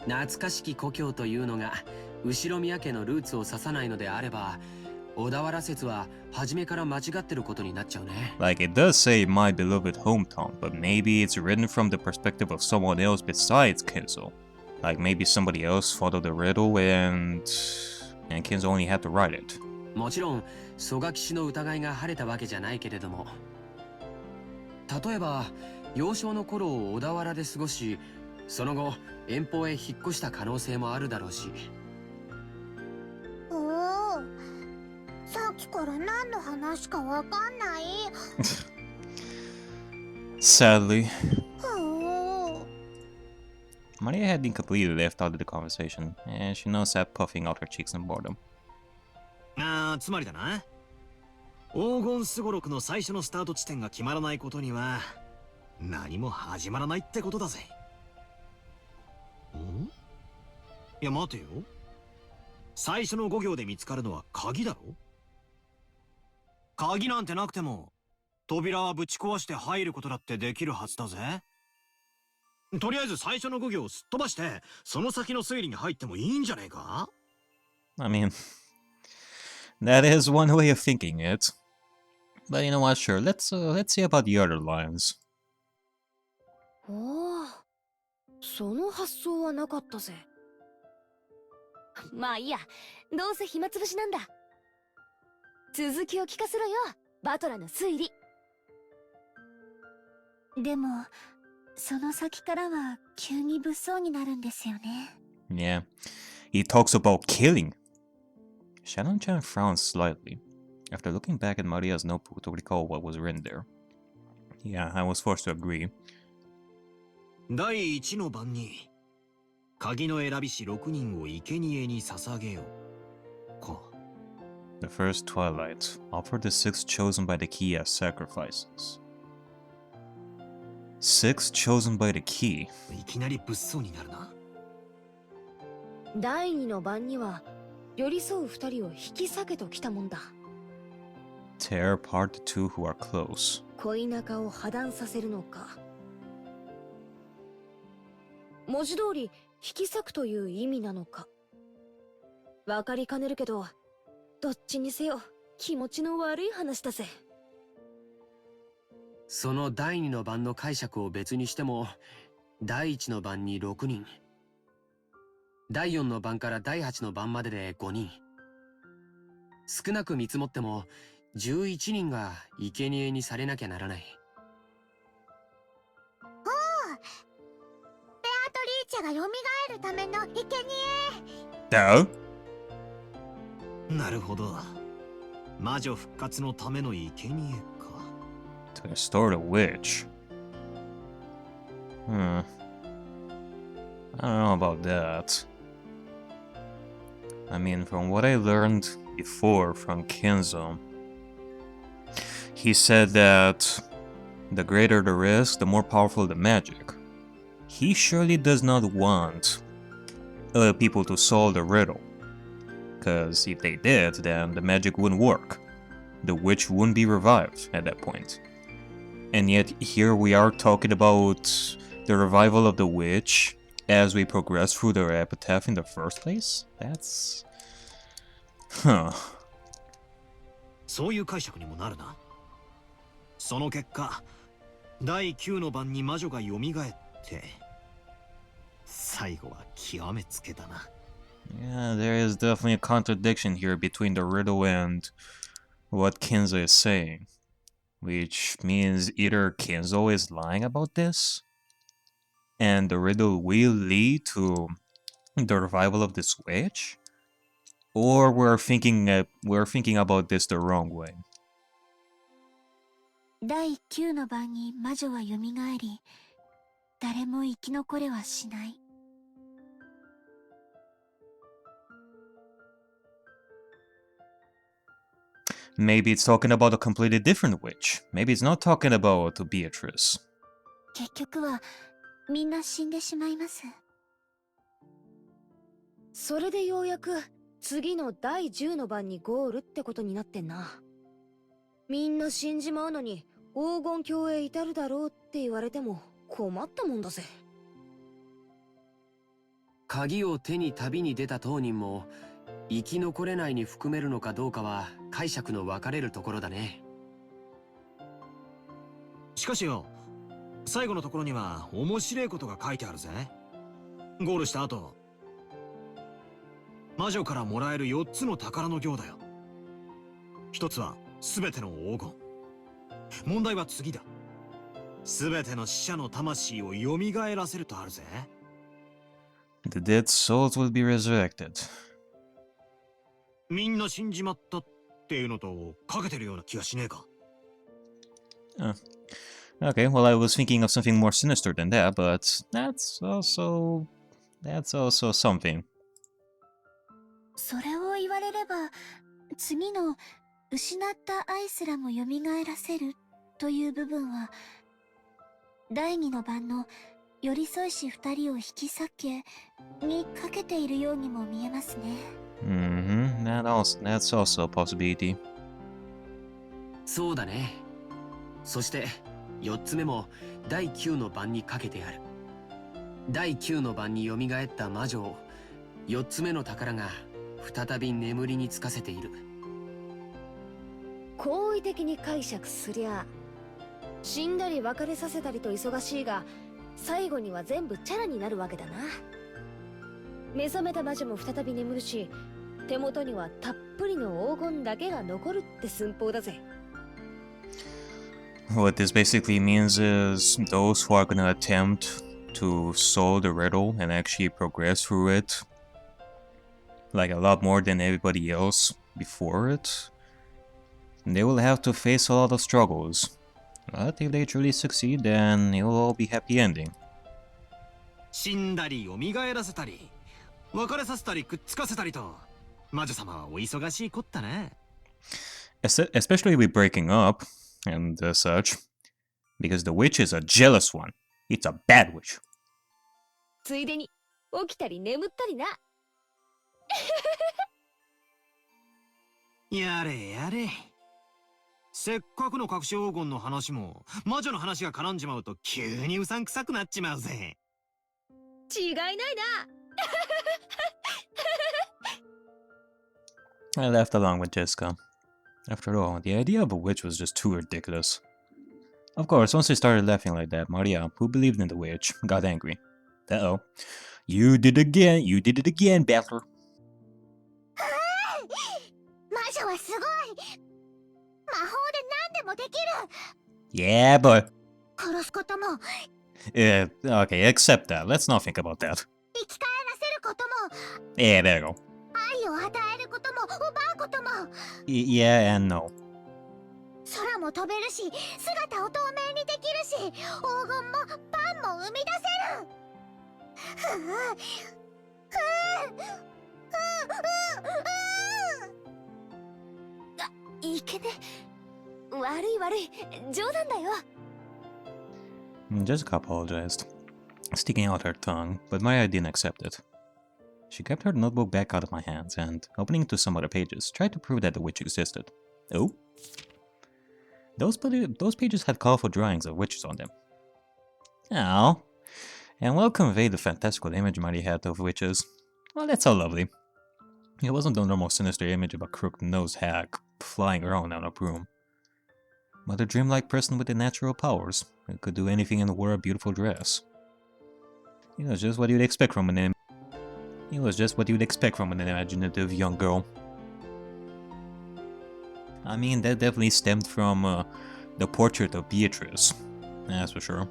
懐かしき故郷というのが後宮家のルーツを指さないのであれば、小田原説は初めから間違ってることになっちゃうね。Like, it does say my beloved hometown, but maybe it's written from the perspective of someone else besides Kenzo. Like, maybe somebody else followed the riddle and Kenzo only had to write it. もちろん蘇我騎士の疑いが晴れたわけじゃないけれども、例えば幼少の頃を小田原で過ごし、その後遠方へ引っ越した可能性もあるだろうし。おお、さっきから何の話かわかんない。Sadly, おお。 Maria had completely left out of the conversation, and she now sat puffing out her cheeks in boredom. つまりだな。黄金すごろくの最初のスタート地点が決まらないことには何も始まらないってことだぜ。ん？いや待てよ。最初の5行で見つかるのは鍵だろ？鍵なんてなくても扉はぶち壊して入ることだってできるはずだぜ。とりあえず最初の5行をすっ飛ばしてその先の推理に入ってもいいんじゃねえか？ I mean, that is one way of thinking it. But you know what, sure, let's see about the other lines. おお、その発想はなかったぜ。まあいいや、どうせ暇つぶしなんだ。続きを聞かせろよ、バトラの推理。でもその先からは急に物騒になるんですよね。Yeah, he talks about killing. Shannon-chan frowned slightly after looking back at Maria's notebook to recall what was written there. Yeah, I was forced to agree. 第一の番に鍵の選びし6人を生贄に捧げよか。 The first twilight offered the 6 chosen by the key as sacrifices. 6 chosen by the key. いきなり物騒になるな。第二の番には寄り添う2人を引き裂けときたもんだ。Tear apart the two who are close. 恋仲を破談させるのか。文字通り引き裂くという意味なのか。わかりかねるけど、どっちにせよ気持ちの悪い話だぜ。その第2の番の解釈を別にしても、第1の番に6人、第4の番から第8の番までで5人、少なく見積もっても11人が生贄にされなきゃならない。おお、ベアトリーチェが蘇るための生贄。No? なるほど。魔女復活のための生贄か。To restore the witch. I don't know about that. I mean, from what I learned before from Kenzo, he said that the greater the risk, the more powerful the magic. He surely does not want other people to solve the riddle. Because if they did, then the magic wouldn't work. The witch wouldn't be revived at that point. And yet here we are talking about the revival of the witch as we progress through the epitaph in the first place? That's... Huh. そういう解釈にもなるな。その結果、第9の番に魔女が蘇って、最後は極めつけだな。Yeah, there is definitely a contradiction here between the riddle and what Kenzo is saying. Which means either Kenzo is lying about this, and the riddle will lead to the revival of this witch, or we're thinking about this the wrong way. 第9の番に魔女は蘇り、誰も生き残れはしない。Maybe it's talking about a completely different witch. Maybe it's not talking about Beatrice. 結局はみんな死んでしまいます。それでようやく次の第10の番にゴールってことになってんな。みんな死んじまうのに黄金鏡へ至るだろうって言われても困ったもんだぜ。鍵を手に旅に出た当人も生き残れないに含めるのかどうかは解釈の分かれるところだね。しかしよ、最後のところには面白いことが書いてあるぜ。ゴールした後、魔女からもらえる4つの宝の行だよ。一つは全ての黄金。問題は次だ。全ての死者の魂を蘇らせるとあるぜ。The dead souls will be resurrected. みんな死んじまったっていうのとかけてるような気がしねえか。Okay, well, I was thinking of something more sinister than that, but that's also something. それを言われれば、次の失った愛すらも蘇らせるという部分は、第二の晩の寄り添いし二人を引き裂けにかけているようにも見えますね。That's also a possibility. そうだね。そして4つ目も第9の晩にかけてある。第9の晩に蘇った魔女を4つ目の宝が再び眠りにつかせている。好意的に解釈すりゃ死んだり別れさせたりと忙しいが、最後には全部チャラになるわけだな。目覚めた魔女も再び眠るし、手元にはたっぷりの黄金だけが残るって寸法だぜ。What this basically means is those who are gonna attempt to solve the riddle and actually progress through it, like a lot more than everybody else before it, they will have to face a lot of struggles. But if they truly succeed, then it will all be happy ending. 死んだり蘇らせたり、別れさせたりくっつかせたりと、魔女様はお忙しいこったね。Especially with breaking up and such, because the witch is a jealous one. It's a bad witch. ついでに起きたり眠ったりな。やれやれ。せっかくの隠し黄金の話も魔女の話が絡んじまうと急にうさんくさくなっちまうぜ。違いないな。I laughed along with Jessica. After all, the idea of a witch was just too ridiculous. Of course, once they started laughing like that, Maria, who believed in the witch, got angry. Uh-oh. You did it again, Battler. 魔女はすごい。魔法で何でもできる。 Yeah, but... 殺すことも、 okay, accept that. Let's not think about that. 生き返らせることも、 Yeah, there you go. 愛を与えることも、奪うことも。 Yeah and no. 空も飛べるし、姿を透明にできるし、黄金もパンも生み出せる。いけね。悪い。冗談だよ。Jessica apologized, sticking out her tongue, but Maria didn't accept it. She grabbed her notebook back out of my hands and, opening it to some other pages, tried to prove that the witch existed. Oh? Those pages had colorful drawings of witches on them. Oh. And well conveyed the fantastical image Maria had of witches. Well, that's so lovely. It wasn't the normal sinister image of a crooked-nosed hag flying around on a broom, but a dreamlike person with the natural powers who could do anything and wear a beautiful dress. It was just what you'd expect from an imaginative young girl. I mean, that definitely stemmed from the portrait of Beatrice, that's for sure.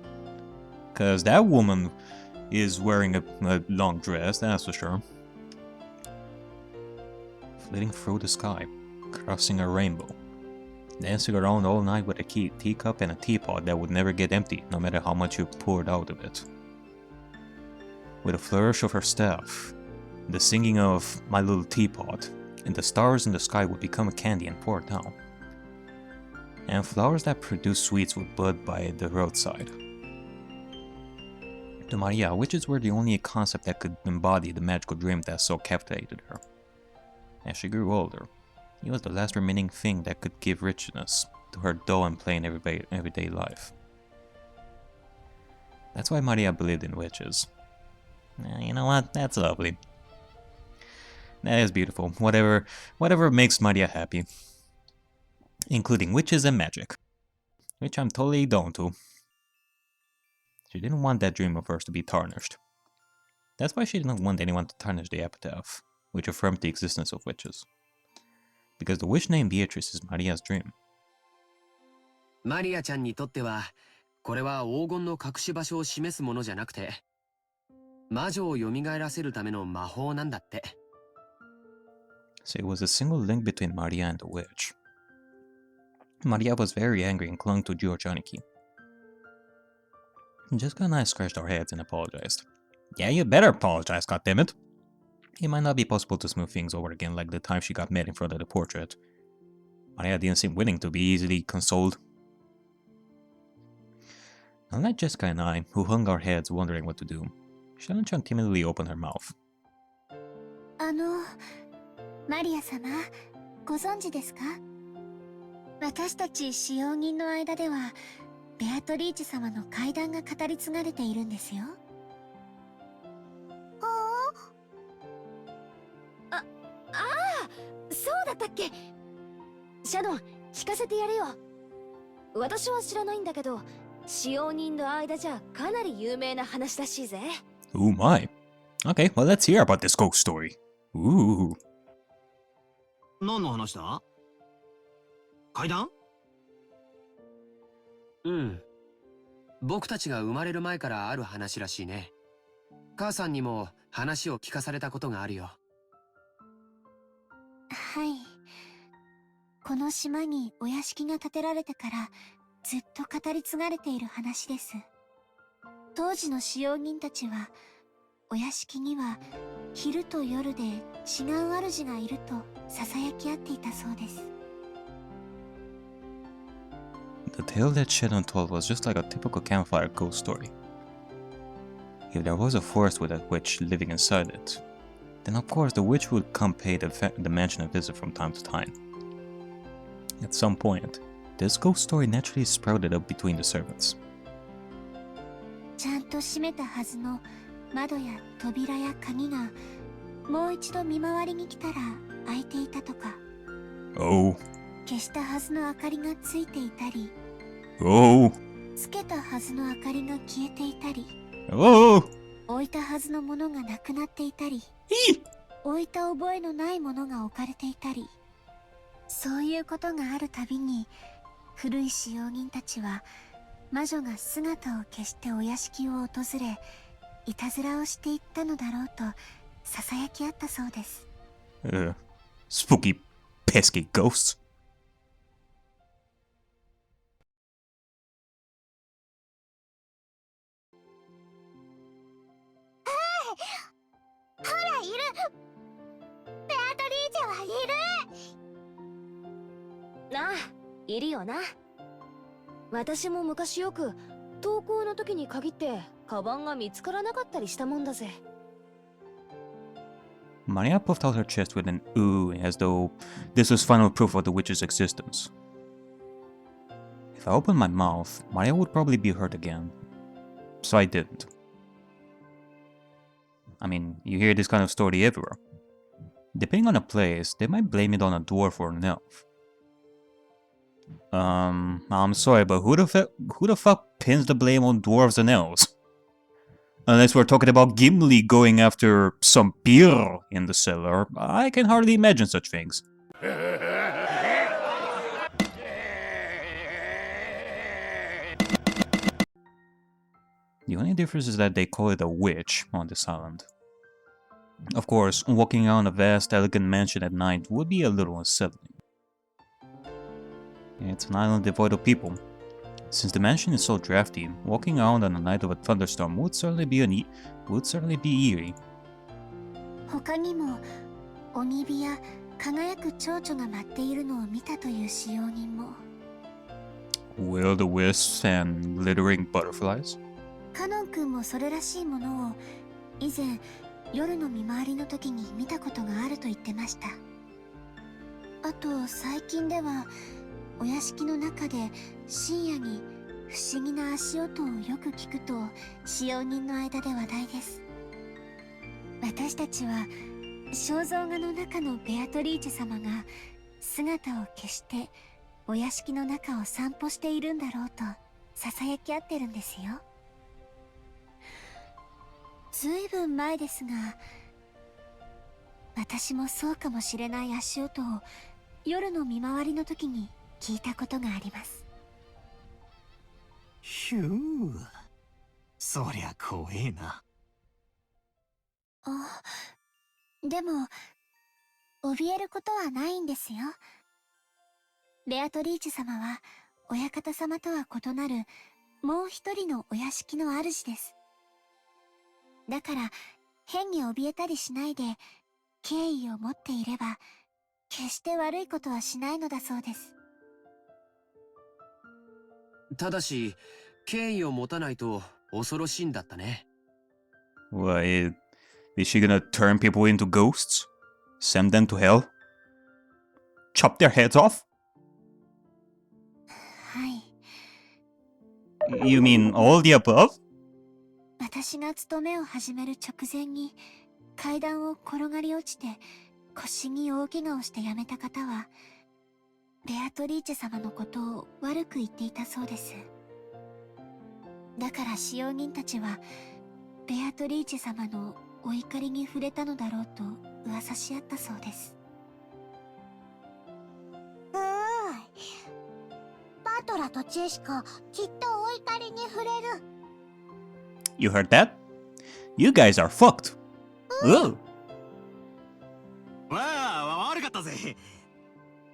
Cause that woman is wearing a long dress, that's for sure. Flitting through the sky, crossing a rainbow, dancing around all night with a teacup and a teapot that would never get empty, no matter how much you poured out of it. With a flourish of her staff, the singing of My Little Teapot, and the stars in the sky would become candy and pour down. And flowers that produce sweets would bud by the roadside. To Maria, witches were the only concept that could embody the magical dream that so captivated her. As she grew older, it was the last remaining thing that could give richness to her dull and plain everyday life. That's why Maria believed in witches. You know what? That's lovely. That is beautiful. Whatever makes Maria happy. Including witches and magic. Which I'm totally down to. She didn't want that dream of hers to be tarnished. That's why she didn't want anyone to tarnish the epitaph, which affirmed the existence of witches. Because the witch named Beatrice is Maria's dream. マリアちゃんにとっては、これは黄金の隠し場所を示すものじゃなくて、魔女を蘇らせるための魔法なんだって。So it was a single link between Maria and the witch. Maria was very angry and clung to Giorgianiki. Jessica and I scratched our heads and apologized. Yeah, you better apologize, goddammit. It might not be possible to smooth things over again like the time she got mad in front of the portrait. Maria didn't seem willing to be easily consoled. Unlike Jessica and I, who hung our heads wondering what to do, Shannon-chan timidly opened her mouth. マリア様、ご存知ですか？私たち使用人の間では、ベアトリーチ様の怪談が語り継がれているんですよ。そうだったっけ？シャドン、聞かせてやるよ。私は知らないんだけど、使用人の間じゃかなり有名な話らしいぜ。Oh my. Okay, well let's hear about this ghost story. Ooh. 何の話だ？階段？うん。僕たちが生まれる前からある話らしいね。母さんにも話を聞かされたことがあるよ。はい。この島にお屋敷が建てられてからずっと語り継がれている話です。当時の使用人たちは、お屋敷には昼と夜で違う主がいると囁き合っていたそうです。The tale that Shannon told was just like a typical campfire ghost story. If there was a forest with a witch living inside it, then of course the witch would come pay the mansion a visit from time to time. At some point, this ghost story naturally sprouted up between the servants. ちゃんと閉めたはずの窓や扉や鍵がもう一度見回りに来たら開いていたとか。Oh. 消したはずの明かりがついていたり。Oh. つけたはずの明かりが消えていたり。Oh. 置いたはずのものがなくなっていたり。置いた覚えのないものが置かれていたり。そういうことがあるたびに古い使用人たちは魔女が姿を消してお屋敷を訪れいたずらをしていったのだろうと囁き合ったそうです。Spooky pesky ghosts. ほらいる。ベアトリーチェはいる。ああ、いるよな。私も昔よく登校の時に限ってカバンが見つからなかったりしたもんだぜ。Maria puffed out her chest with an ooh as though this was final proof of the witch's existence. If I opened my mouth, Maria would probably be hurt again. So I didn't. I mean, you hear this kind of story everywhere. Depending on the place, they might blame it on a dwarf or an elf. I'm sorry, but who the fuck pins the blame on dwarves and elves? Unless we're talking about Gimli going after some beer in the cellar, I can hardly imagine such things. The only difference is that they call it a witch on this island. Of course, walking around a vast, elegant mansion at night would be a little unsettling. It's an island devoid of people. Since the mansion is so drafty, walking around on the night of a thunderstorm would certainly be eerie. 他にも鬼火や輝く蝶々が舞っているのを見たという使用人も。Will-o'-the-wisps and glittering butterflies? カノン君もそれらしいものを以前夜の見回りの時に見たことがあると言ってました。あと最近ではお屋敷の中で深夜に不思議な足音をよく聞くと使用人の間で話題です。私たちは肖像画の中のベアトリーチェ様が姿を消してお屋敷の中を散歩しているんだろうと囁き合ってるんですよ。ずいぶん前ですが、私もそうかもしれない足音を夜の見回りの時に聞いたことがあります。ひゅー、そりゃ怖えな。あ、でも怯えることはないんですよ。ベアトリーチェ様は親方様とは異なるもう一人のお屋敷の主です。だから変に怯えたりしないで敬意を持っていれば決して悪いことはしないのだそうです。ただし敬意を持たないと恐ろしいんだったね。What, is she gonna turn people into ghosts? Send them to hell? Chop their heads off? はい。 You mean all the above? 私が勤めを始める直前に階段を転がり落ちて腰に大怪我をして辞めた方はベアトリーチェ様のことを悪く言っていたそうです。だから使用人たちはベアトリーチェ様のお怒りに触れたのだろうと噂し合ったそうです。バトラとチェシカきっとお怒りに触れる。 You heard that? You guys are fucked. Ugh. わあ、悪かったぜ。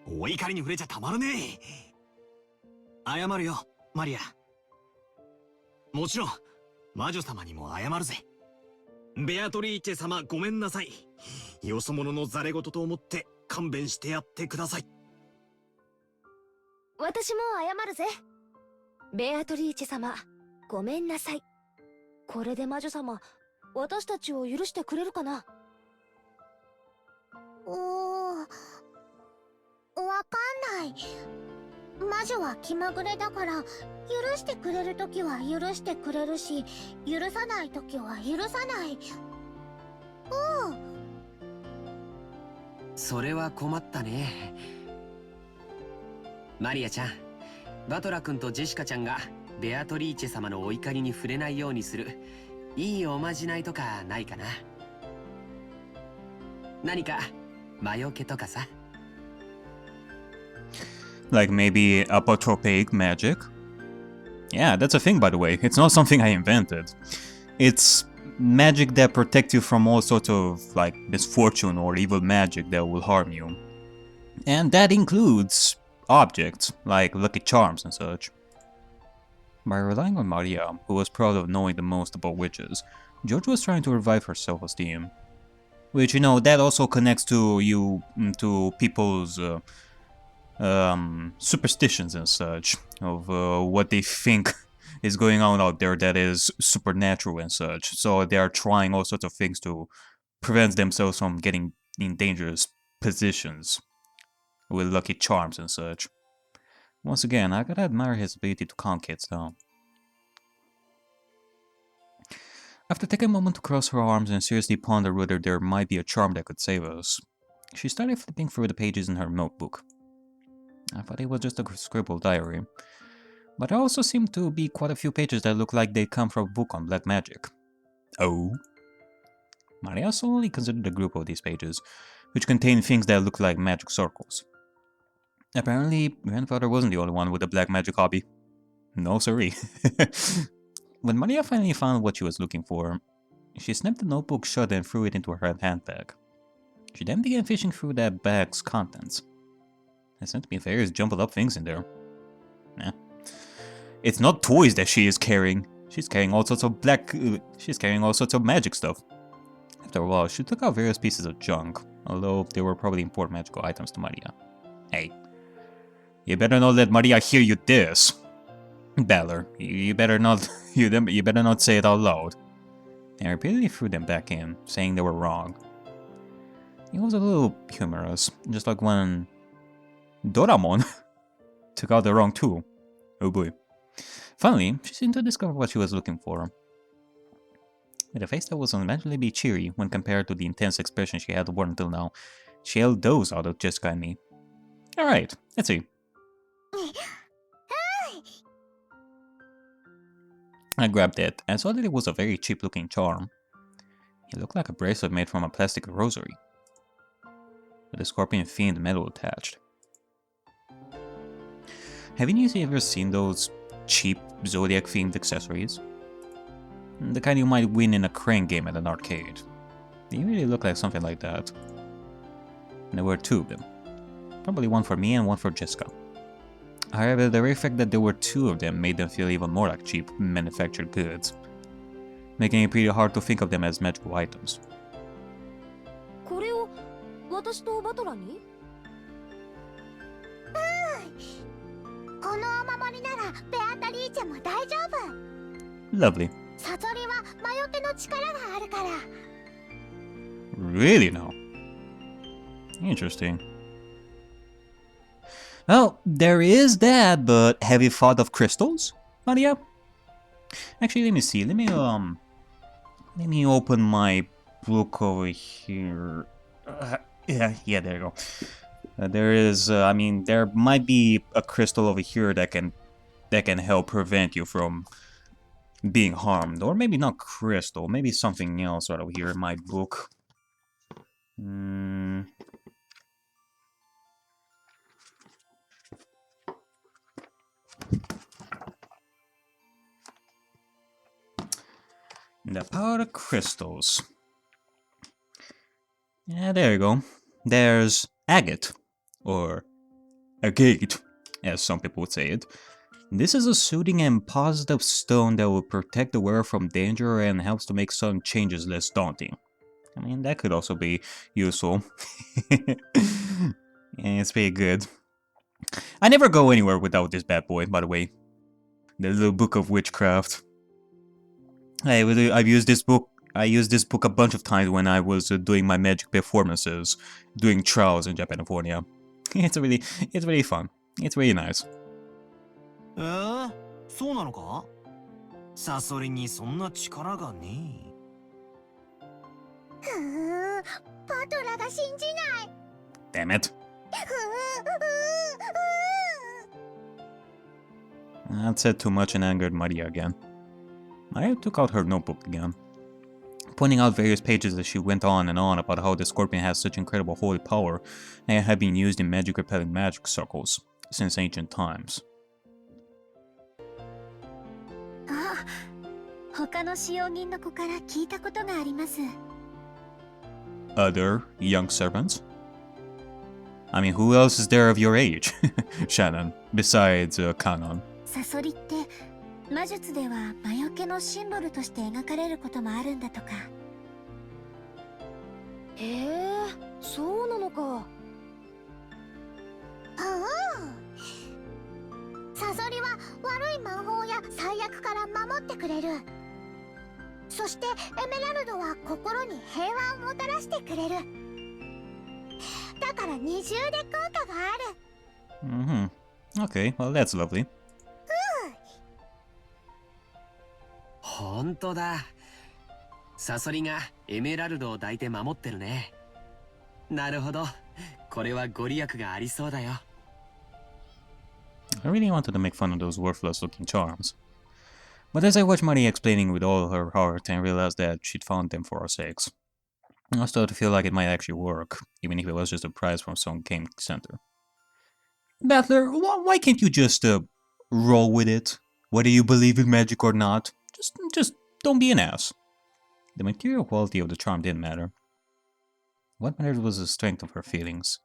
お怒りに触れちゃたまらねえ。謝るよ、マリア。もちろん魔女様にも謝るぜ。ベアトリーチェ様、ごめんなさい。よそ者のザレ言と思って勘弁してやってください。私も謝るぜ。ベアトリーチェ様、ごめんなさい。これで魔女様、私たちを許してくれるかな？わかんない。魔女は気まぐれだから許してくれるときは許してくれるし、許さないときは許さない。それは困ったね。マリアちゃん、バトラ君とジェシカちゃんがベアトリーチェ様のお怒りに触れないようにするいいおまじないとかないかな。何か魔除けとかさ。Like maybe apotropaic magic? Yeah, that's a thing, by the way. It's not something I invented. It's magic that protects you from all sorts of, like, misfortune or evil magic that will harm you. And that includes objects, like lucky charms and such. By relying on Maria, who was proud of knowing the most about witches, George was trying to revive her self-esteem. Which, you know, that also connects to to people's superstitions and such, of what they think is going on out there that is supernatural and such. So they are trying all sorts of things to prevent themselves from getting in dangerous positions with lucky charms and such. Once again, I gotta admire his ability to calm kids down. After taking a moment to cross her arms and seriously ponder whether there might be a charm that could save us, she started flipping through the pages in her notebook. I thought it was just a scribbled diary, but there also seemed to be quite a few pages that looked like they'd come from a book on black magic. Oh? Maria slowly considered a group of these pages, which contained things that looked like magic circles. Apparently, grandfather wasn't the only one with a black magic hobby. No siree. When Maria finally found what she was looking for, she snapped the notebook shut and threw it into her handbag. She then began fishing through that bag's contents. There seemed to be various jumbled up things in there. Eh. It's not toys that she is carrying. She's carrying all sorts of she's carrying all sorts of magic stuff. After a while, she took out various pieces of junk, although they were probably important magical items to Maria. Hey, you better not let Maria hear you this. Balor, you better not you better not say it out loud. And repeatedly threw them back in, saying they were wrong. It was a little humorous, just like when Doraemon took out the wrong tool. Oh boy. Finally, she seemed to discover what she was looking for. with a face that was unnaturally be cheery when compared to the intense expression she had worn until now. She held those out of Jessica and me. Alright, let's see. I grabbed it and saw that it was a very cheap looking charm. It looked like a bracelet made from a plastic rosary, with a scorpion fiend medal attached. Haven't you ever seen those cheap Zodiac themed accessories? The kind you might win in a crane game at an arcade. They really look like something like that. And there were two of them. Probably one for me and one for Jessica. However, the very fact that there were two of them made them feel even more like cheap manufactured goods, making it pretty hard to think of them as magical items. これを私とバトラに？このお守りならベアタリーチェも大丈夫。 Lovely. サソリは魔除けの力があるから。 Really now? Interesting. Well, there is that, but have you thought of crystals, Maria? Actually, let me see. Let me open my book over here. Yeah, there you go. There is, I mean, there might be a crystal over here that can help prevent you from being harmed, or maybe not crystal, maybe something else right over here in my book. The power of crystals. Yeah, there you go. There's agate, or agate, as some people would say it. This is a soothing and positive stone that will protect the wearer from danger and helps to make sudden changes less daunting. I mean, that could also be useful. And it's pretty good. I never go anywhere without this bad boy, by the way. The little book of witchcraft. I've used this book. I used this book a bunch of times when I was doing my magic performances, doing trials in Japanifornia. It's really fun. It's really nice. そうなのか？サソリにそんな力がねえ。バトラが信じない。 Damn it. That said too much and angered Maria again. Maria took out her notebook again, pointing out various pages as she went on and on about how the scorpion has such incredible holy power and it had been used in magic-repelling magic circles since ancient times. あ、他の使用人の子から聞いたことがあります。 Other young servants? I mean, who else is there of your age, Shannon, besides Kanon? サソリって魔術では魔除けのシンボルとして描かれることもあるんだとか。へえ、そうなのか。サソリは悪い魔法や最悪から守ってくれる。そしてエメラルドは心に平和をもたらしてくれる。だから二重で効果がある。Okay, well that's lovely. ほんとだ。サソリがエメラルドを抱いて守ってるね。なるほど。これはご利益がありそうだよ。I really wanted to make fun of those worthless looking charms. But as I watched Maria explaining with all her heart and realized that she'd found them for our sakes, I started to feel like it might actually work, even if it was just a prize from some game center. Battler, why can't you just roll with it? Whether you believe in magic or not, just don't be an ass. The material quality of the charm didn't matter. What mattered was the strength of her feelings.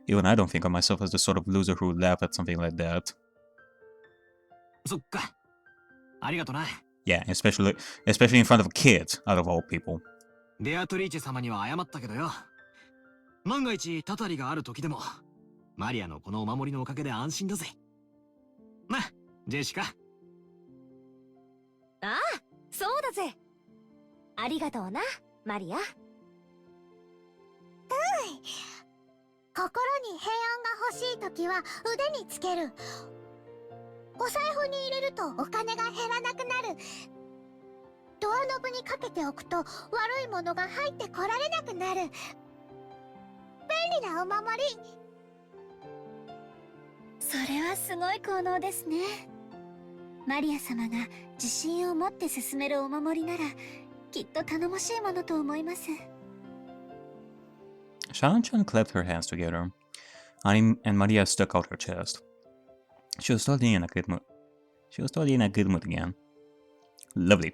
Even I don't think of myself as the sort of loser who would laugh at something like that. そっか。ありがとな。Yeah, especially in front of kids, out of all people. ベアトリーチェ様には謝ったけどよ。万が一たたりがある時でも、マリアのこのお守りのおかげで安心だぜ。な、ジェシカ。ああ、そうだぜ。ありがとうな、マリア。心に平安が欲しい時は腕につける。お財布に入れるとお金が減らなくなる。ドアノブにかけておくと悪いものが入ってこられなくなる。便利なお守り。それはすごい効能ですね。マリア様が自信を持って進めるお守りならきっと頼もしいものと思います。Shannon-chan clapped her hands together, and Maria stuck out her chest. She was totally in a good mood. She was totally in a good mood again. Lovely.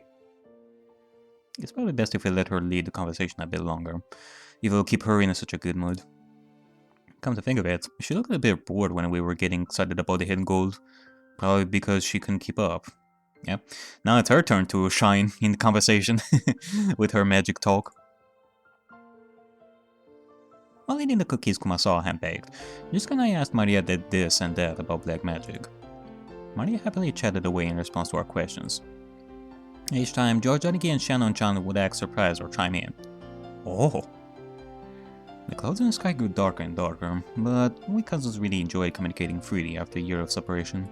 It's probably best if we let her lead the conversation a bit longer, if we'll keep her in such a good mood. Come to think of it, she looked a bit bored when we were getting excited about the hidden gold, probably because she couldn't keep up. Yeah, now it's her turn to shine in the conversation with her magic talk. While eating the cookies Kumasawa hand-baked, Jisuka and I asked Maria this and that about black magic. Maria happily chatted away in response to our questions. Each time, Georgianiki and Shannon-chan would act surprised or chime in. Oh! The clouds in the sky grew darker and darker, but we cousins really enjoyed communicating freely after a year of separation.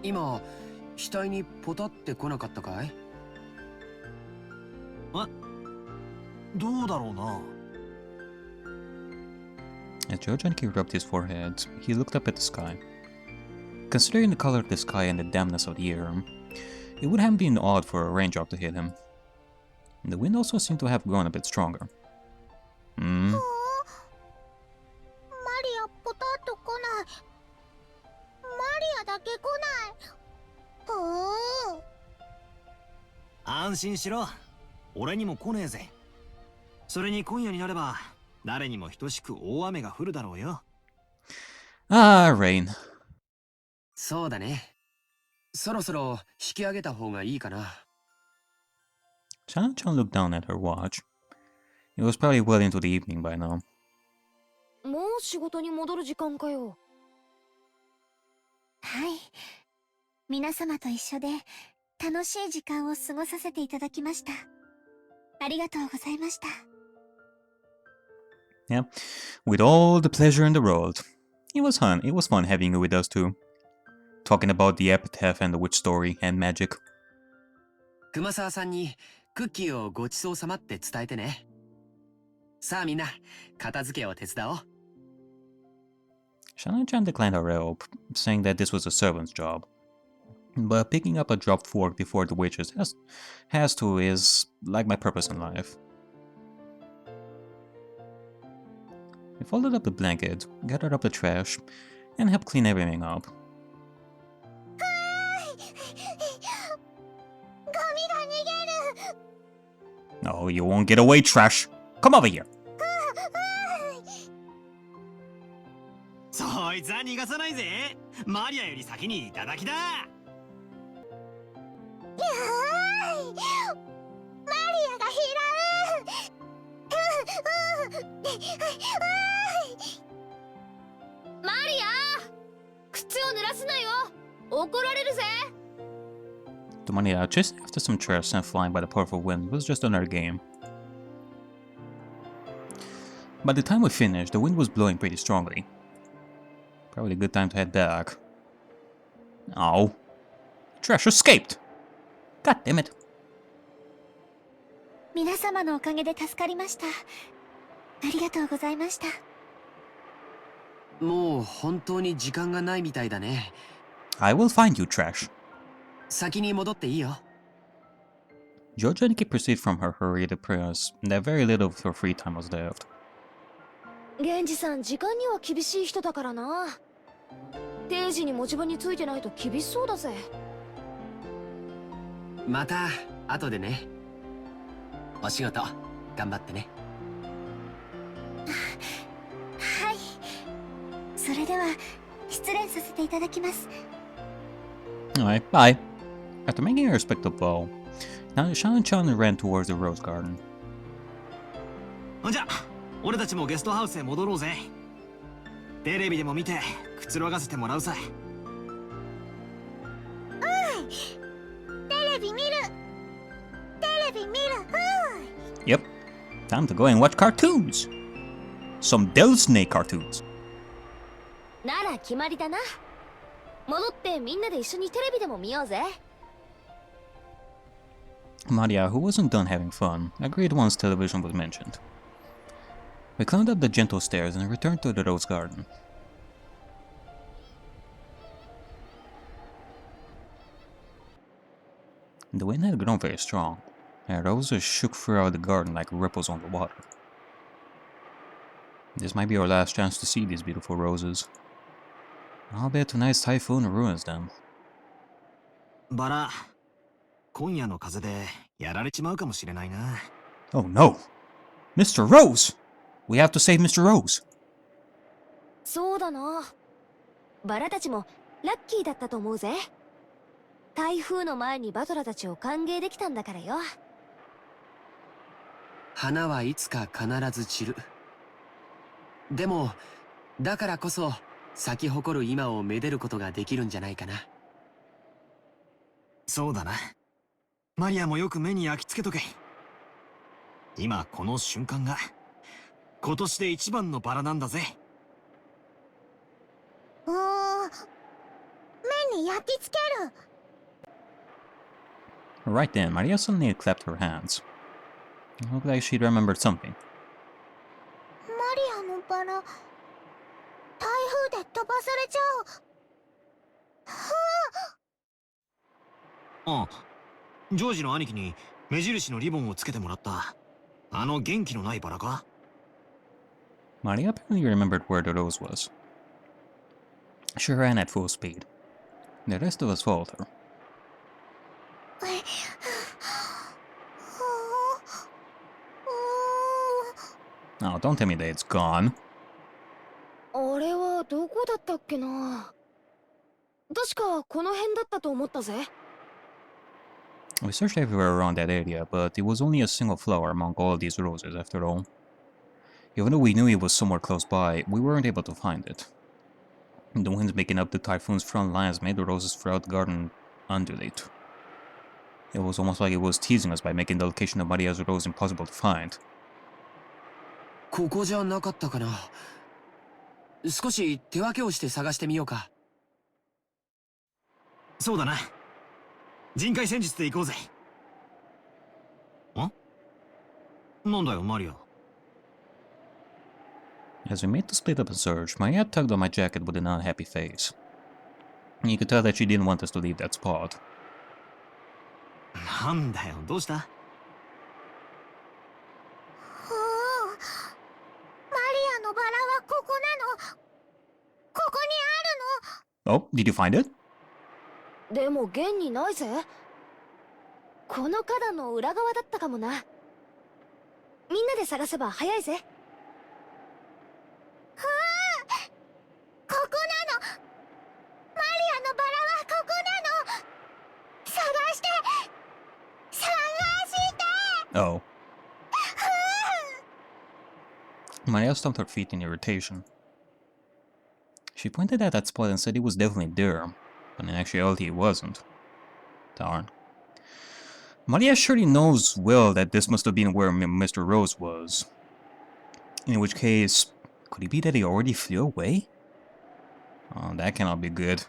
今、額にポタって来なかったかい？どうだろうな。As Georgianiki rubbed his forehead, he looked up at the sky. Considering the color of the sky and the dampness of the air, it would have been odd for a raindrop to hit him. The wind also seemed to have grown a bit stronger. マリアポタッと来ない。マリアだけ来ない。安心しろ。俺にも来ねえぜ。それに今夜になれば誰にも等しく大雨が降るだろうよ。Ah, rain. そうだね。そろそろ引き上げた方がいいかな。Shannon-chan looked down at her watch. It was probably well into the evening by now. もう仕事に戻る時間かよ。はい。皆様と一緒で楽しい時間を過ごさせていただきました。ありがとうございました。Yeah, with all the pleasure in the world. It was fun. It was fun having you with us too. Talking about the epitaph and the witch story and magic. 熊沢さんにクッキーをごちそうさまって伝えてね。さあみんな、片付けを手伝おう。Shannon-chan declined our help, saying that this was a servant's job. But picking up a dropped fork before the waitress has to is like my purpose in life. We folded up the blanket, gathered up the trash, and helped clean everything up. No, you won't get away, trash! Come over here! そいつは逃がさないぜ。マリアより先にいただきだ。マリアが拾う。マリア、靴を濡らすなよ。怒られるぜ。The money out chasing after some trash sent flying by the powerful wind was just another game. By the time we finished, the wind was blowing pretty strongly. Probably a good time to head back. Oh. Trash escaped! God damn it. 皆様のおかげで助かりました。ありがとうございました。もう本当に時間がないみたいだね。I will find you, trash. 先に戻っていいよ。Georgianiki perceived from her hurried appearance that very little of her free time was left. 源氏さん、時間には厳しい人だからな。定時に持ち場についてないと厳しそうだぜ。また後でね。お仕事頑張ってね。はい。それでは失礼させていただきます。Alright, bye. After making a respectful bow, now Shannon-chan ran towards the rose garden. ほんじゃ、俺たちもゲストハウスへ戻ろうぜ。テレビでも見てくつろがせてもらうさ。テレビ見る。テレビ見る。Yep, time to go and watch cartoons. Some Disney cartoons. なら決まりだな。戻ってみんなで一緒にテレビでも見ようぜ。Maria, who wasn't done having fun, agreed once television was mentioned. We climbed up the gentle stairs and returned to the rose garden. The wind had grown very strong, and roses shook throughout the garden like ripples on the water. This might be our last chance to see these beautiful roses. I'll bet tonight's typhoon ruins them. バラ、今夜の風でやられちまうかもしれないな。Oh no! Mr. Rose! We have to save Mr. Rose! そうだな。バラたちもラッキーだったと思うぜ。台風の前にバトラたちを歓迎できたんだからよ。花はいつか必ず散る。でも、だからこそ咲き誇る今をめでることができるんじゃないかな。そうだな。マリアもよく目に焼き付けとけ。今この瞬間が今年で一番のバラなんだぜ。目に焼き付ける。Right then, Maria suddenly clapped her hands. It looked like she'd remembered something. マリアのバラ、台風で飛ばされちゃう。ああ、ジョージの兄貴に目印のリボンをつけてもらったあの元気のないバラか。 Maria apparently remembered where the rose was. She ran at full speed. The rest of us followed her. Oh, don't tell me that it's gone. あれはどこだったっけな。確かこの辺だったと思ったぜ。We searched everywhere around that area, but it was only a single flower among all these roses after all. Even though we knew it was somewhere close by, we weren't able to find it. The winds making up the typhoon's front lines made the roses throughout the garden undulate. It was almost like it was teasing us by making the location of Maria's rose impossible to find. ここじゃなかったかな。少し手分けをして探してみようか。そうだな。人海戦術で行こうぜ。ん？なんだよマリア。 As we made to split up and search, Maria tugged on my jacket with an unhappy face. You could tell that she didn't want us to leave that spot. なんだよ、どうした？マリアのバラはここなの。ここにあるの。 Oh, did you find it? でも現にないぜ。この花壇の裏側だったかもな。みんなで探せば早いぜ。ここなの。マリアのバラはここなの。探して探して。 Oh. Maria stomped her feet in irritation. She pointed at that spot and said it was definitely there, but in actuality it wasn't. Darn. Maria surely knows well that this must have been where Mr. Rose was. In which case, could it be that he already flew away? Oh, that cannot be good.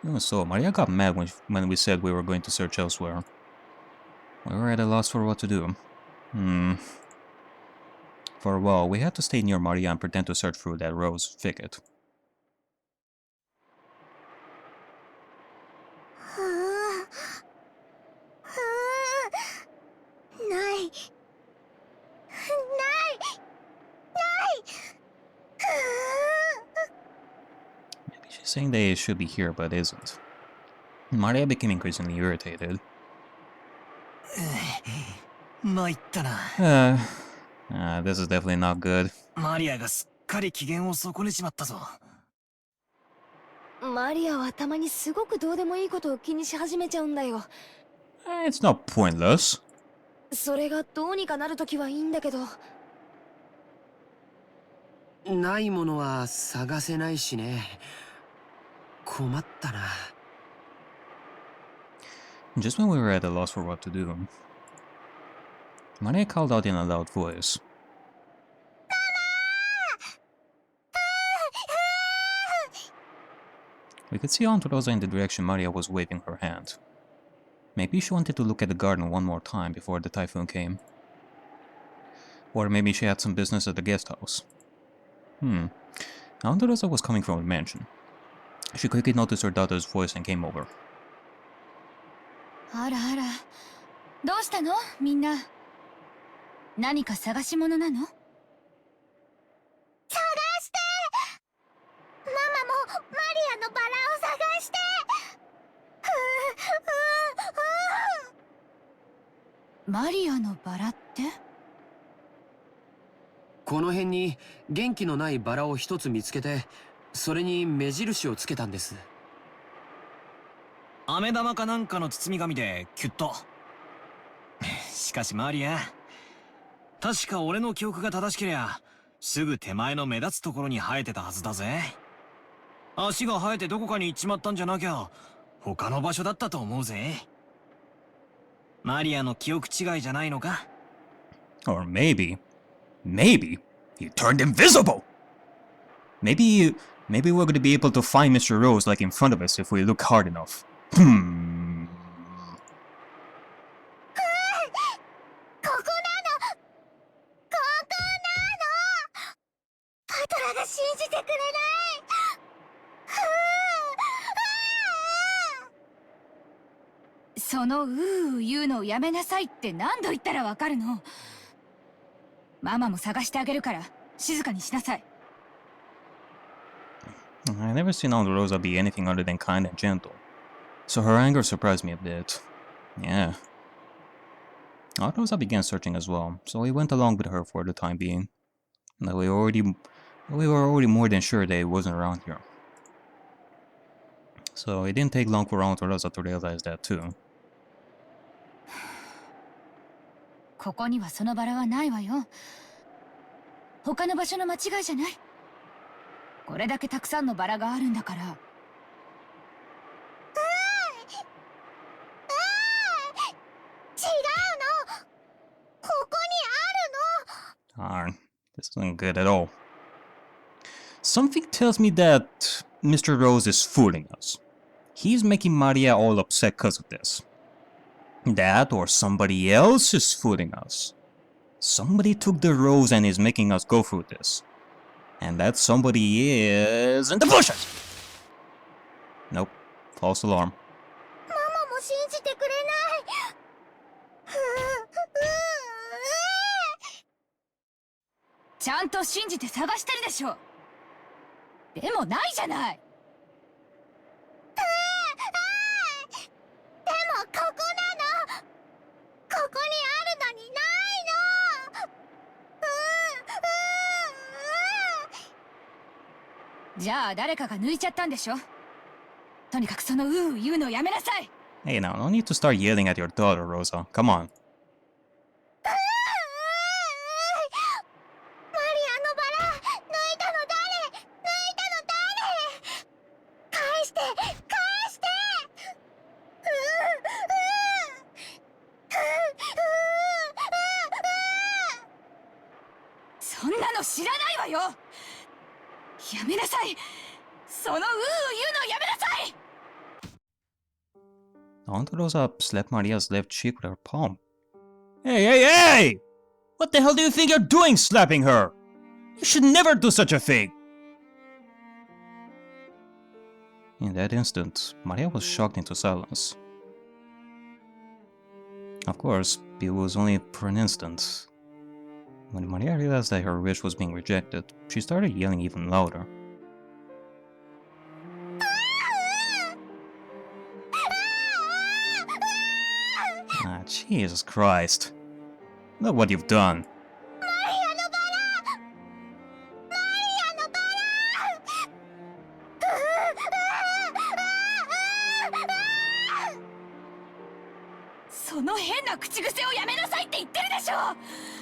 Even so, Maria got mad when we said we were going to search elsewhere. We were at a loss for what to do. For a while, we had to stay near Maria and pretend to search through that rose thicket. ない。Maybe she's saying that it should be here, but isn't. Maria became increasingly irritated. 参ったな。This is definitely not good. マリアがすっかり機嫌を損ねちまったぞ。マリアはたまにすごくどうでもいいことを気にし始めちゃうんだよ。It's not pointless. それがどうにかなるときはいいんだけど。ないものは探せないしね。困ったな。Just when we were at a loss for what to do, Maria called out in a loud voice. We could see Aunt Rosa in the direction Maria was waving her hand. Maybe she wanted to look at the garden one more time before the typhoon came. Or maybe she had some business at the guest house. Aunt Rosa was coming from the mansion. She quickly noticed her daughter's voice and came over. あらあら、どうしたのみんな。何か探し物なの？探して。ママもマリアのバラを探して。マリアのバラって？この辺に元気のないバラを一つ見つけて、それに目印をつけたんです。飴玉かなんかの包み紙でキュッと。しかしマリア、確か俺の記憶が正しけりゃすぐ手前の目立つところに生えてたはずだぜ。足が生えてどこかに行っちまったんじゃなきゃ他の場所だったと思うぜ。マリアの記憶違いじゃないのか？ Or maybe he turned invisible. Maybe we're gonna be able to find Mr. Rose like in front of us if we look hard enough. ここなの。パトラが信じてくれない。その言うのをやめなさいって何度言ったらわかるの？ママも探してあげるから静かにしなさい。I never seen Aunt Rosa be anything other than kind and gentle, so her anger surprised me a bit. Yeah. Aunt Rosa began searching as well, so we went along with her for the time being. But we were already more than sure that it wasn't around here. So it didn't take long for Aunt Rosa to realize that too. ここにはそのバラはないわよ。他の場所の間違いじゃない。これだけたくさんのバラがあるんだから。違うの。ここにあるの。Darn, this isn't good at all. Something tells me that Mr. Rose is fooling us. He's making Maria all upset because of this. That or somebody else is fooling us. Somebody took the rose and is making us go through this. And that somebody is in the bushes! Nope. False alarm. ママも信じてくれない。ちゃんと信じて探してるでしょ。でもないじゃない。でもここなの。ここにあるのにないの。じゃあ誰かが抜いちゃったんでしょ。とにかくその言うのやめなさい。Hey now, no need to start yelling at your daughter, Rosa. Come on. そんなの知らないわよ。やめなさい。その言うのやめなさい。 Aunt Rosa slapped Maria's left cheek with her palm. Hey! What the hell do you think you're doing slapping her? You should never do such a thing! In that instant, Maria was shocked into silence. Of course, it was only for an instant. When Maria realized that her wish was being rejected, she started yelling even louder. Ah, Jesus Christ. Look what you've done.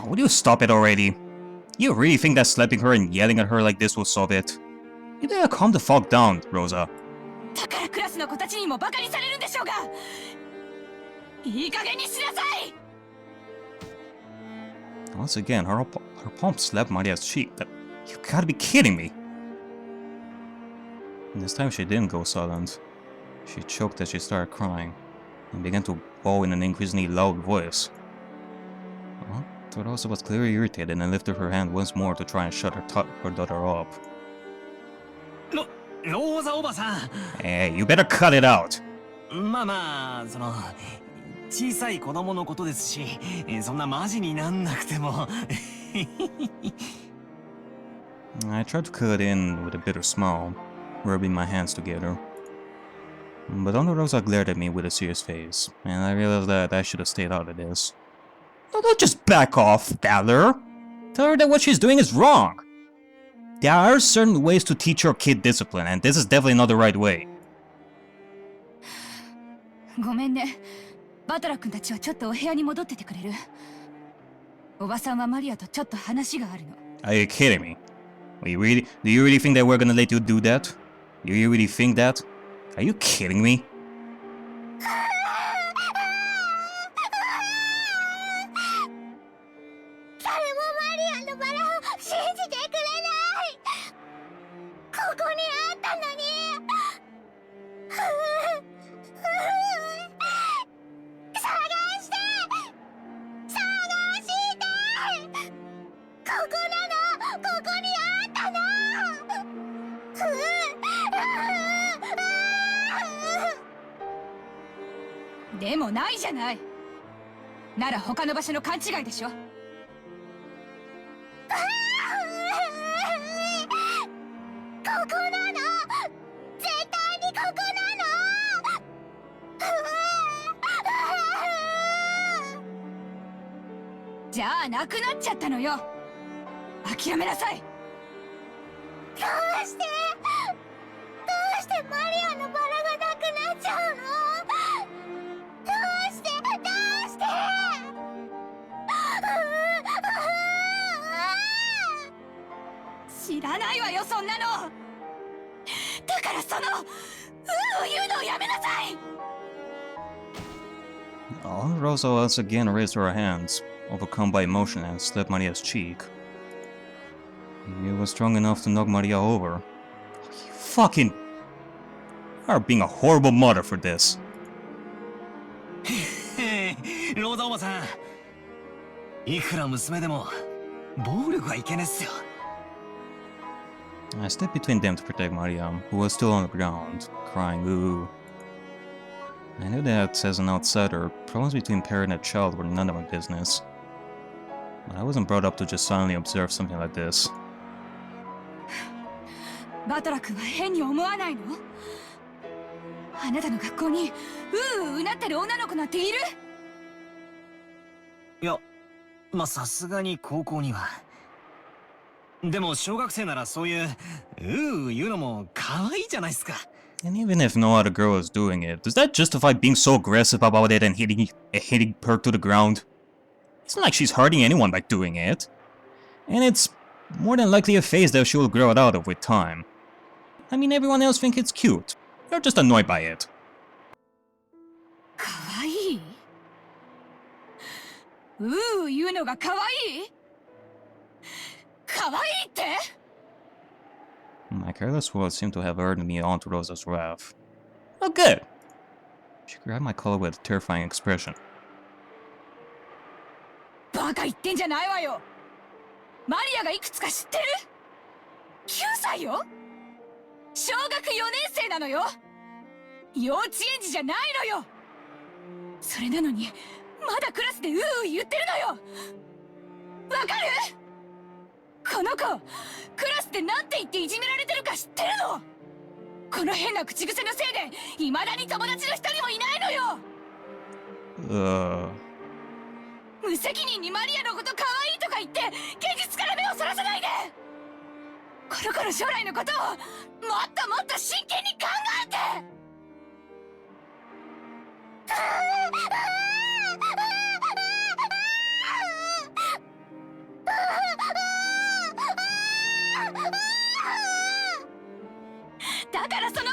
Would you stop it already? You really think that slapping her and yelling at her like this will solve it? You gotta calm the fuck down, Rosa. だからクラスの子たちにもバカにされるんでしょうが。いい加減にしなさい。 Once again, her palm slapped Maria's cheek. You gotta be kidding me. This time she didn't go silent. She choked as she started crying, and began to bawl in an increasingly loud voice. Rosa was clearly irritated and lifted her hand once more to try and shut her daughter up. ローザおばさん Hey, you better cut it out! まあまあ小さい子供のことですしそんなマジになんなくても I tried to cut in with a bitter smile, rubbing my hands together. But Donna Rosa glared at me with a serious face, and I realized that I should have stayed out of this. No, don't just back off, Valor! Tell her that what she's doing is wrong! There are certain ways to teach your kid discipline, and this is definitely not the right way. ごめんね。バトラ君たちはちょっとお部屋に戻っててくれる。おばさんはマリアとちょっと話があるの。Are you kidding me? Do you really think that we're gonna let you do that? Do you really think that? Are you kidding me? 誰もマリアのバラを信じてくれない。ここにあったのに。探してここなの、ここにあったの。でもないじゃない。なら他の場所の勘違いでしょ。ここなの、絶対にここなの。じゃあなくなっちゃったのよ。諦めなさい。どうしてマリアのバラがなくなっちゃうの。どうして知らないわよ、そんなの。だからその言うのをやめなさい。Rosa once again raised her hands, overcome by emotion, and slapped Maria's cheek. It was strong enough to knock Maria over. You fucking... You are being a horrible mother for this. ローザおばさんいくら娘でも暴力はいけねっすよ。 I stepped between them to protect Maria, who was still on the ground, crying ooh. I knew that, as an outsider, problems between parent and child were none of my business. But I wasn't brought up to just silently observe something like this. バトラ君は変に思わないの？あなたの学校にうなってる女の子なんている？いや、まあさすがに高校には。でも小学生ならそういう言うのも可愛いじゃないですか。 And even if no other girl is doing it, does that justify being so aggressive about it and hitting her to the ground? It's not like she's hurting anyone by doing it. And it's more than likely a phase that she will grow out of with time. I mean, everyone else thinks it's cute. You're just annoyed by it. 可愛い？言うのが可愛い？可愛いって？ My careless words seemed to have earned me onto Rosa's wrath. Oh, good! She grabbed my collar with a terrifying expression. バカ言ってんじゃないわよ。マリアがいくつか知ってる？ 9 歳よ。小学4年生なのよ。幼稚園児じゃないのよ。それなのにまだクラスで言ってるのよ。わかる？この子クラスでなんて言っていじめられてるか知ってるの？この変な口癖のせいで未だに友達の一人もいないのよ。無責任にマリアのこと可愛いとか言って現実から目をそらさないで。この子の将来のことをもっともっと真剣に考えて。だからその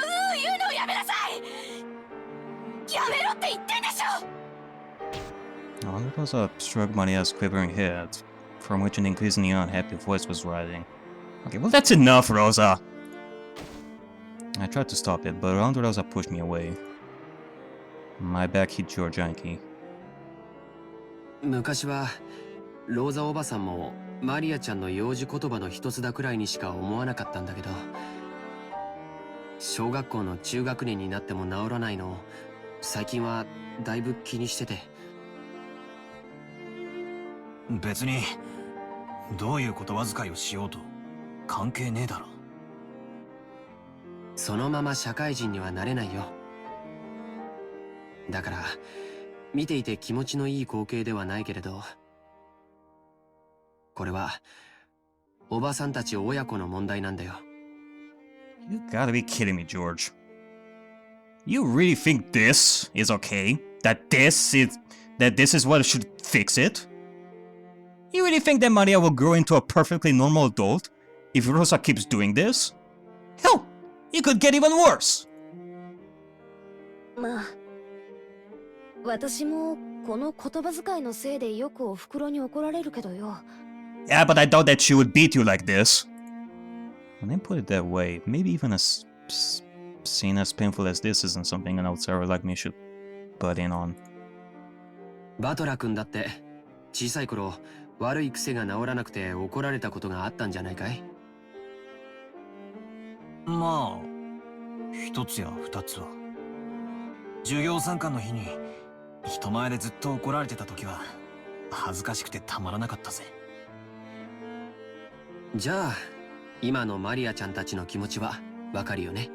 言うのをやめなさい。やめろって言ってんでしょ。Rosa stroked Maria's quivering head, from which an increasingly unhappy voice was rising. Okay, well that's enough, Rosa! I tried to stop it, but Round Rosa pushed me away. My back hit George Yankee. 昔はローザおばさんもマリアちゃんの幼児言葉の一つだくらいにしか思わなかったんだけど、小学校の中学年になっても治らないのを最近はだいぶ気にしてて。別にどういう言葉遣いをしようと関係ねえだろ。そのまま社会人にはなれないよ。だから見ていて気持ちのいい光景ではないけれど、これはおばさんたち親子の問題なんだよ。You gotta be kidding me, George. You really think this is okay? That this is what should fix it? You really think that Maria will grow into a perfectly normal adult if Rosa keeps doing this? Hell, it could get even worse! まあ、私もこの言葉遣いのせいでよくお袋に怒られるけどよ。Yeah, but I doubt that she would beat you like this. When I put it that way, maybe even a scene as painful as this isn't something an outsider like me should butt in on. バトラ君だって小さい頃悪い癖が治らなくて怒られたことがあったんじゃないかい？まあ一つや二つは。授業参観の日に人前でずっと怒られてた時は恥ずかしくてたまらなかったぜ。じゃあ今のマリアちゃんたちの気持ちはわかるよね。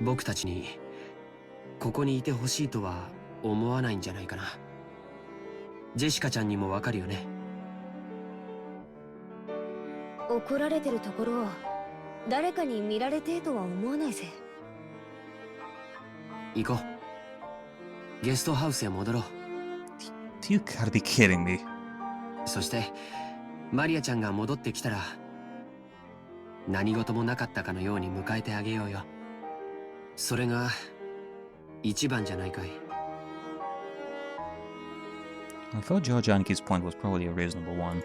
僕たちにここにいてほしいとは思わないんじゃないかな。ジェシカちゃんにもわかるよね。怒られてるところを誰かに見られてえとは思わないぜ。行こう。ゲストハウスへ戻ろう。You gotta be kidding me. そしてマリアちゃんが戻ってきたら何事もなかったかのように迎えてあげようよ。それが一番じゃないかい。I thought George Yankee's point was probably a reasonable one.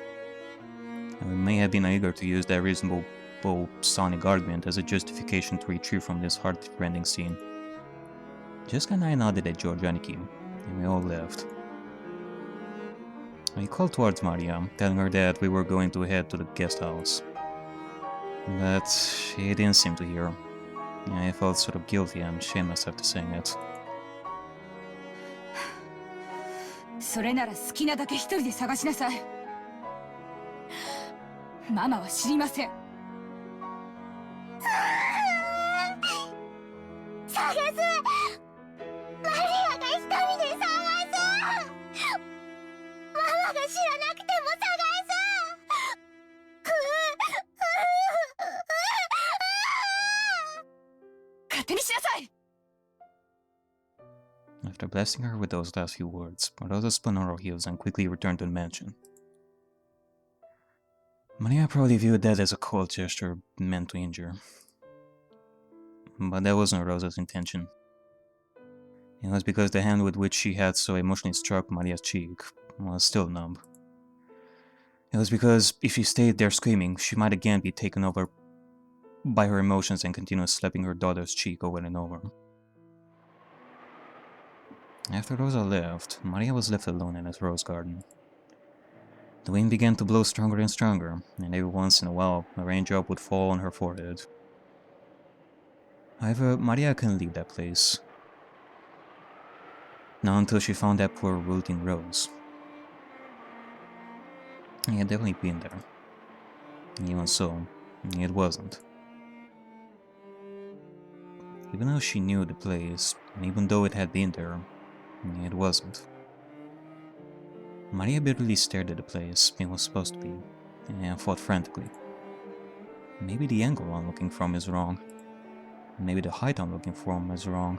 And we may have been eager to use that reasonable sonic argument as a justification to retreat from this heart-rending scene. Jessica and I nodded at George Yankee, and we all left. I called towards Maria, telling her that we were going to head to the guest house. But she didn't seem to hear. I felt sort of guilty and shameless after saying it. それなら好きなだけ一人で探しなさい。ママは知りません。探す。マリアが一人で探す。ママが知らなくても探す。勝手にしなさい。After blasting her with those last few words, Rosa spun on her heels and quickly returned to the mansion. Maria probably viewed that as a cold gesture meant to injure. But that wasn't Rosa's intention. It was because the hand with which she had so emotionally struck Maria's cheek was still numb. It was because if she stayed there screaming, she might again be taken over by her emotions and continue slapping her daughter's cheek over and over. After Rosa left, Maria was left alone in his rose garden. The wind began to blow stronger and stronger, and every once in a while a raindrop would fall on her forehead. However, Maria couldn't leave that place. Not until she found that poor wilting rose. He had definitely been there. Even so, it wasn't. Even though she knew the place, and even though it had been there, it wasn't. Maria bitterly stared at the place it was supposed to be, and fought frantically. Maybe the angle I'm looking from is wrong. Maybe the height I'm looking from is wrong.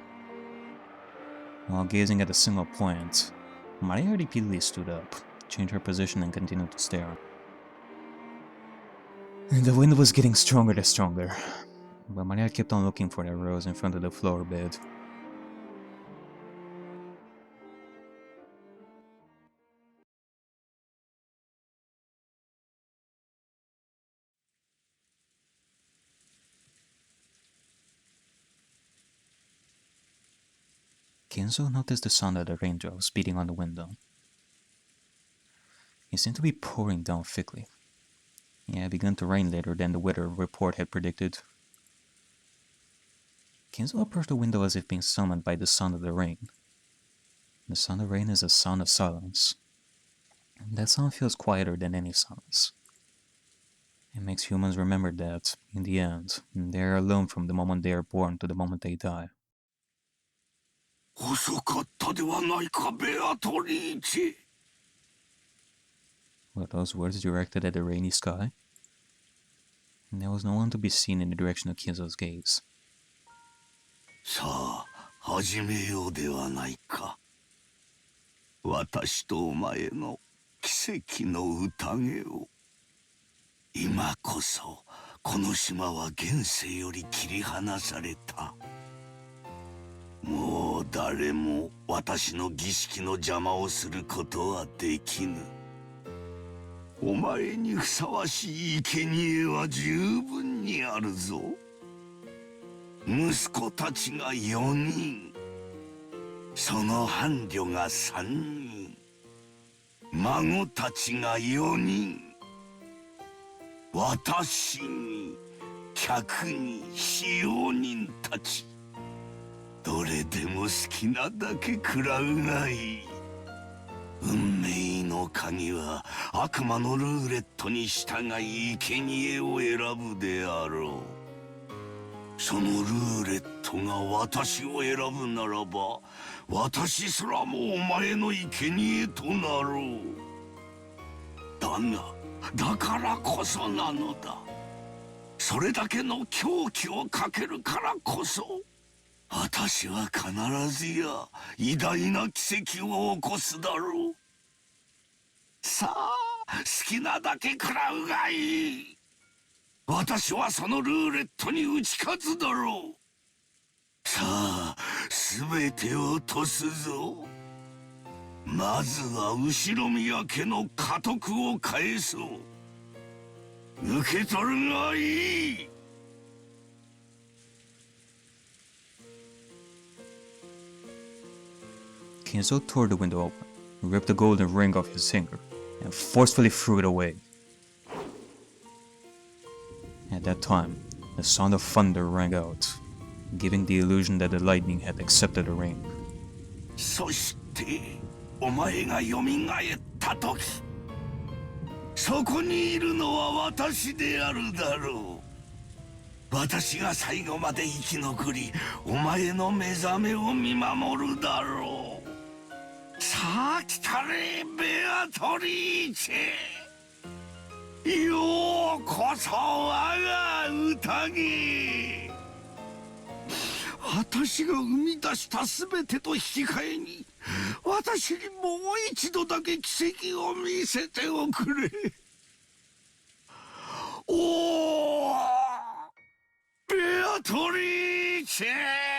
While gazing at a single point, Maria repeatedly stood up, changed her position and continued to stare. And the wind was getting stronger and stronger, but Maria kept on looking for that rose in front of the flower bed. Kenzo noticed the sound of the raindrops beating on the window. It seemed to be pouring down thickly. It had begun to rain later than the weather report had predicted. Kenzo approached the window as if being summoned by the sound of the rain. The sound of rain is a sound of silence. That sound feels quieter than any silence. It makes humans remember that, in the end, they are alone from the moment they are born to the moment they die. 遅かったではないか、ベアトリーチェ。 Were those words directed at the rainy sky? There was no one to be seen in the direction of Kenzo's gaze. さあ、始めようではないか。私とお前の奇跡の宴を。今こそ、この島は現世より切り離された。もう誰も私の儀式の邪魔をすることはできぬ。お前にふさわしい生贄は十分にあるぞ。息子たちが4人、その伴侶が3人、孫たちが4人、私に客に使用人たち、どれでも好きなだけ食らうがいい。運命の鍵は悪魔のルーレットに従い生贄を選ぶであろう。そのルーレットが私を選ぶならば、私すらもお前の生贄となろう。だが、だからこそなのだ。それだけの狂気をかけるからこそ、私は必ずや偉大な奇跡を起こすだろう。さあ、好きなだけ食らうがいい。私はそのルーレットに打ち勝つだろう。さあ、すべてを落とすぞ。まずは後ろ宮家の家督を返そう。受け取るがいい。Kenzo tore the window open, ripped the golden ring off his finger, and forcefully threw it away. At that time, the sound of thunder rang out, giving the illusion that the lightning had accepted the ring. そしてお前が蘇った時、そこにいるのは私であるだろう。私が最後まで生き残り、お前の目覚めを見守るだろう。さあ来たれ、ベアトリーチェ。ようこそ我が宴。私が生み出した全てと引き換えに、私にもう一度だけ奇跡を見せておくれ。おー、ベアトリーチェ。